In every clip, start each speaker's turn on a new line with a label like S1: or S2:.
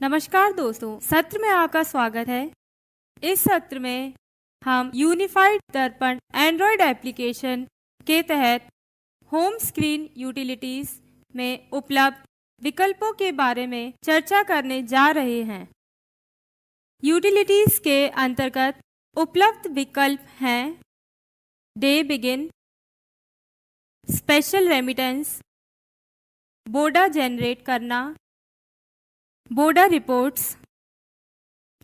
S1: नमस्कार दोस्तों, सत्र में आपका स्वागत है। इस सत्र में हम यूनिफाइड दर्पण एंड्रॉयड एप्लीकेशन के तहत होम स्क्रीन यूटिलिटीज में उपलब्ध विकल्पों के बारे में चर्चा करने जा रहे हैं। यूटिलिटीज के अंतर्गत उपलब्ध विकल्प हैं day begin, special remittance, BODA generate करना, बोडा रिपोर्ट्स,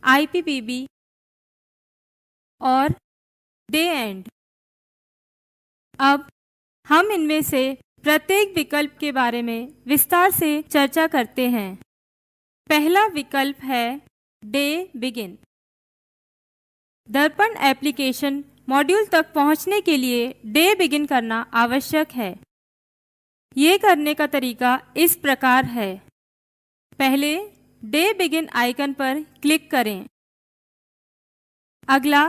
S1: IPPB और डे एंड। अब हम इनमें से प्रत्येक विकल्प के बारे में विस्तार से चर्चा करते हैं। पहला विकल्प है डे बिगिन। दर्पण एप्लीकेशन मॉड्यूल तक पहुंचने के लिए डे बिगिन करना आवश्यक है। ये करने का तरीका इस प्रकार है। पहले डे बिगिन आइकन पर क्लिक करें। अगला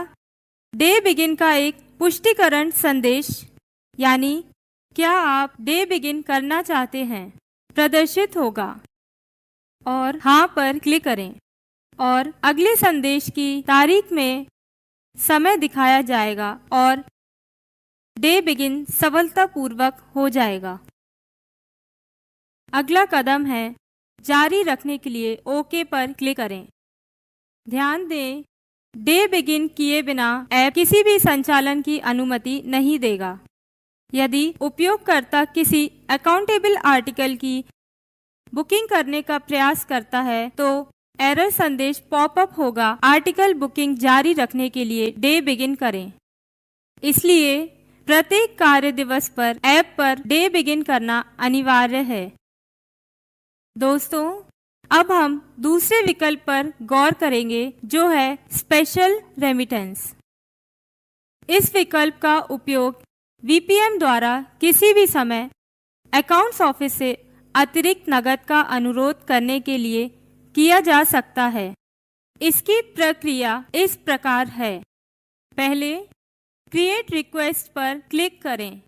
S1: डे बिगिन का एक पुष्टिकरण संदेश यानी क्या आप डे बिगिन करना चाहते हैं प्रदर्शित होगा और हाँ पर क्लिक करें और अगले संदेश की तारीख में समय दिखाया जाएगा और डे बिगिन सफलतापूर्वक हो जाएगा। अगला कदम है जारी रखने के लिए ओके पर क्लिक करें। ध्यान दें, डे बिगिन किए बिना ऐप किसी भी संचालन की अनुमति नहीं देगा। यदि उपयोगकर्ता किसी अकाउंटेबल आर्टिकल की बुकिंग करने का प्रयास करता है तो एरर संदेश पॉपअप होगा। आर्टिकल बुकिंग जारी रखने के लिए डे बिगिन करें। इसलिए प्रत्येक कार्य दिवस पर ऐप पर डे बिगिन करना अनिवार्य है। दोस्तों, अब हम दूसरे विकल्प पर गौर करेंगे जो है स्पेशल रेमिटेंस। इस विकल्प का उपयोग VPN द्वारा किसी भी समय अकाउंट्स ऑफिस से अतिरिक्त नकद का अनुरोध करने के लिए किया जा सकता है। इसकी प्रक्रिया इस प्रकार है। पहले क्रिएट रिक्वेस्ट पर क्लिक करें,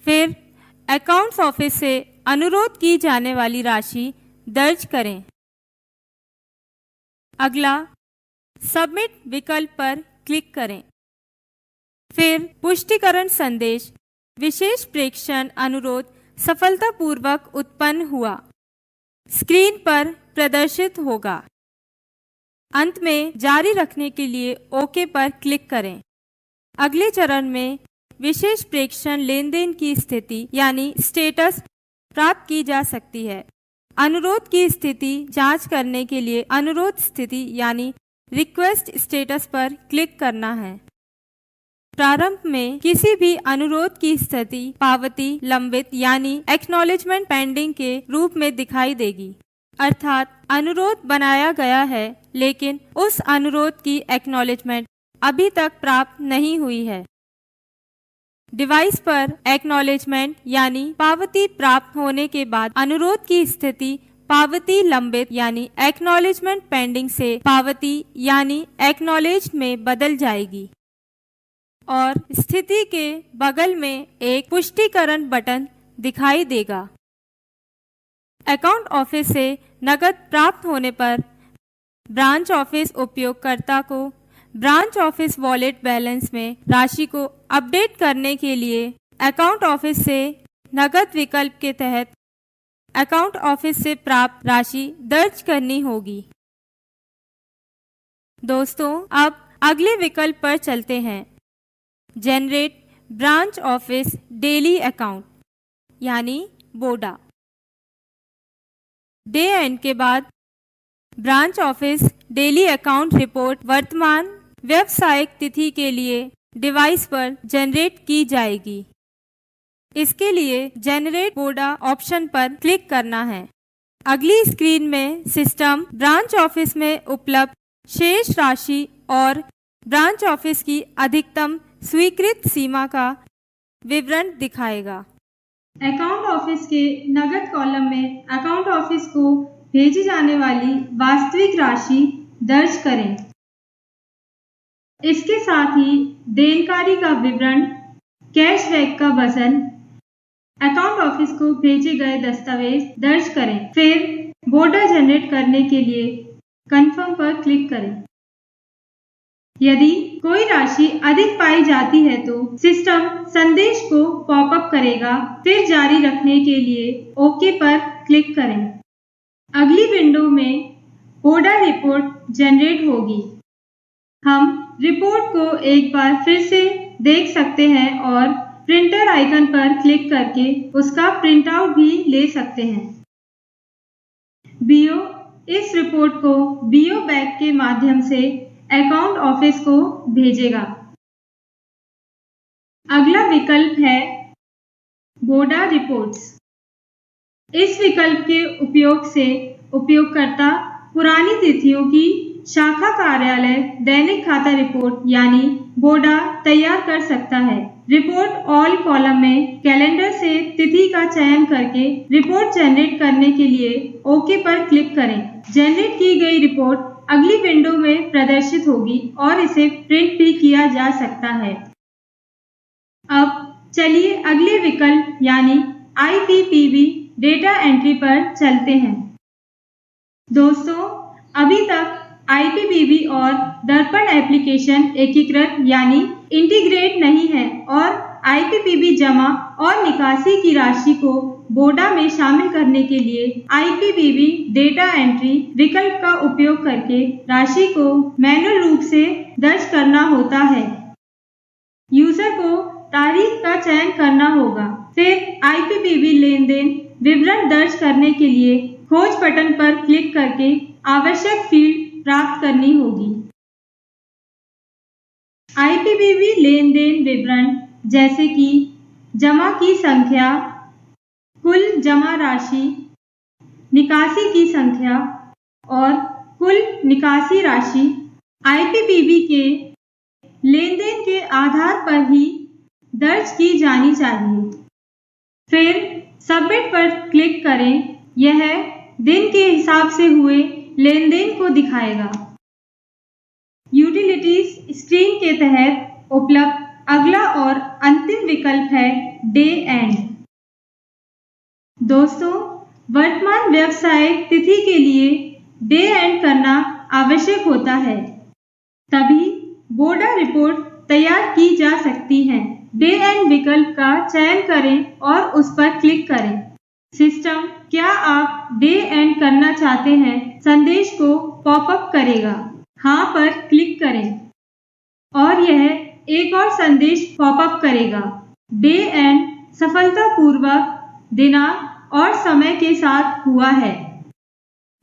S1: फिर अकाउंट्स ऑफिस से अनुरोध की जाने वाली राशि दर्ज करें। अगला सबमिट विकल्प पर क्लिक करें, फिर पुष्टिकरण संदेश विशेष प्रेषण अनुरोध सफलतापूर्वक उत्पन्न हुआ स्क्रीन पर प्रदर्शित होगा। अंत में जारी रखने के लिए ओके पर क्लिक करें। अगले चरण में विशेष प्रेषण लेनदेन की स्थिति यानी स्टेटस प्राप्त की जा सकती है। अनुरोध की स्थिति जांच करने के लिए अनुरोध स्थिति यानी रिक्वेस्ट स्टेटस पर क्लिक करना है। प्रारंभ में किसी भी अनुरोध की स्थिति पावती लंबित यानी एक्नॉलेजमेंट पेंडिंग के रूप में दिखाई देगी, अर्थात अनुरोध बनाया गया है लेकिन उस अनुरोध की एक्नॉलेजमेंट अभी तक प्राप्त नहीं हुई है। डिवाइस पर एक्नॉलेजमेंट यानी पावती प्राप्त होने के बाद अनुरोध की स्थिति पावती लंबित यानी एक्नॉलेजमेंट पेंडिंग से पावती यानी एक्नॉलेज में बदल जाएगी और स्थिति के बगल में एक पुष्टिकरण बटन दिखाई देगा। अकाउंट ऑफिस से नकद प्राप्त होने पर ब्रांच ऑफिस उपयोगकर्ता को ब्रांच ऑफिस वॉलेट बैलेंस में राशि को अपडेट करने के लिए अकाउंट ऑफिस से नकद विकल्प के तहत अकाउंट ऑफिस से प्राप्त राशि दर्ज करनी होगी। दोस्तों, अब अगले विकल्प पर चलते हैं। Generate branch office daily account यानी बोडा। डे एंड के बाद branch office daily account report वर्तमान व्यावसायिक तिथि के लिए डिवाइस पर जनरेट की जाएगी। इसके लिए जनरेट बोडा ऑप्शन पर क्लिक करना है। अगली स्क्रीन में सिस्टम ब्रांच ऑफिस में उपलब्ध शेष राशि और ब्रांच ऑफिस की अधिकतम स्वीकृत सीमा का विवरण दिखाएगा। अकाउंट ऑफिस के नगद कॉलम में अकाउंट ऑफिस को भेजी जाने वाली वास्तविक राशि दर्ज करें। इसके साथ ही देनकारी का विवरण, कैशबैक का वजन, अकाउंट ऑफिस को भेजे गए दस्तावेज दर्ज करें। फिर बोडा जनरेट करने के लिए कंफर्म पर क्लिक करें। यदि कोई राशि अधिक पाई जाती है तो सिस्टम संदेश को पॉपअप करेगा। फिर जारी रखने के लिए ओके पर क्लिक करें। अगली विंडो में बोडा रिपोर्ट जनरेट होगी। हम रिपोर्ट को एक बार फिर से देख सकते हैं और प्रिंटर आइकन पर क्लिक करके उसका प्रिंट आउट भी ले सकते हैं। बीओ इस रिपोर्ट को बीओ बैग के माध्यम से अकाउंट ऑफिस को भेजेगा। अगला विकल्प है बोडा रिपोर्ट्स। इस विकल्प के उपयोग से उपयोगकर्ता पुरानी तिथियों की शाखा कार्यालय दैनिक खाता रिपोर्ट यानी बोडा तैयार कर सकता है। रिपोर्ट ऑल कॉलम में कैलेंडर से तिथि का चयन करके रिपोर्ट जनरेट करने के लिए ओके पर क्लिक करें। जनरेट की गई रिपोर्ट अगली विंडो में प्रदर्शित होगी और इसे प्रिंट भी किया जा सकता है। अब चलिए अगले विकल्प यानी IPPB डेटा एंट्री पर चलते हैं। दोस्तों, अभी तक IPPB और दर्पण एप्लीकेशन एकीकृत यानी इंटीग्रेट नहीं है और IPPB जमा और निकासी की राशि को बोडा में शामिल करने के लिए IPPB डेटा एंट्री विकल्प का उपयोग करके राशि को मैन्युअल रूप से दर्ज करना होता है। यूजर को तारीख का चयन करना होगा। फिर IPPB लेन देन विवरण दर्ज करने के लिए खोज बटन पर क्लिक करके आवश्यक फील्ड प्राप्त करनी होगी। IPPB लेन देन विवरण जैसे कि जमा की संख्या, कुल जमा राशि, निकासी की संख्या और कुल निकासी राशि IPPB के लेन देन के आधार पर ही दर्ज की जानी चाहिए। फिर सबमिट पर क्लिक करें। यह दिन के हिसाब से हुए लेन देन को दिखाएगा। यूटिलिटीज स्क्रीन के तहत उपलब्ध अगला और अंतिम विकल्प है डे एंड। दोस्तों, वर्तमान व्यवसायिक तिथि के लिए डे एंड करना आवश्यक होता है, तभी बोडा रिपोर्ट तैयार की जा सकती है। डे एंड विकल्प का चयन करें और उस पर क्लिक करें। सिस्टम क्या आप डे एंड करना चाहते हैं संदेश को पॉपअप करेगा। हाँ पर क्लिक करें और यह एक और संदेश पॉपअप करेगा। डे एंड सफलतापूर्वक दिनांक और समय के साथ हुआ है।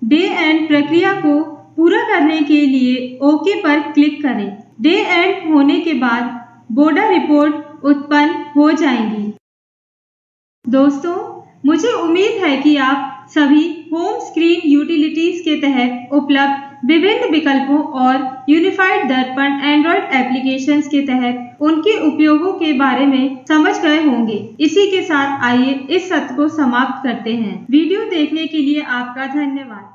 S1: डे एंड प्रक्रिया को पूरा करने के लिए ओके पर क्लिक करें। डे एंड होने के बाद बोडा रिपोर्ट उत्पन्न हो जाएंगी। दोस्तों, मुझे उम्मीद है कि आप सभी होम स्क्रीन यूटिलिटीज के तहत उपलब्ध विभिन्न विकल्पों और यूनिफाइड दर्पण एंड्रॉइड एप्लीकेशंस के तहत उनके उपयोगों के बारे में समझ गए होंगे। इसी के साथ आइए इस सत्र को समाप्त करते हैं। वीडियो देखने के लिए आपका धन्यवाद।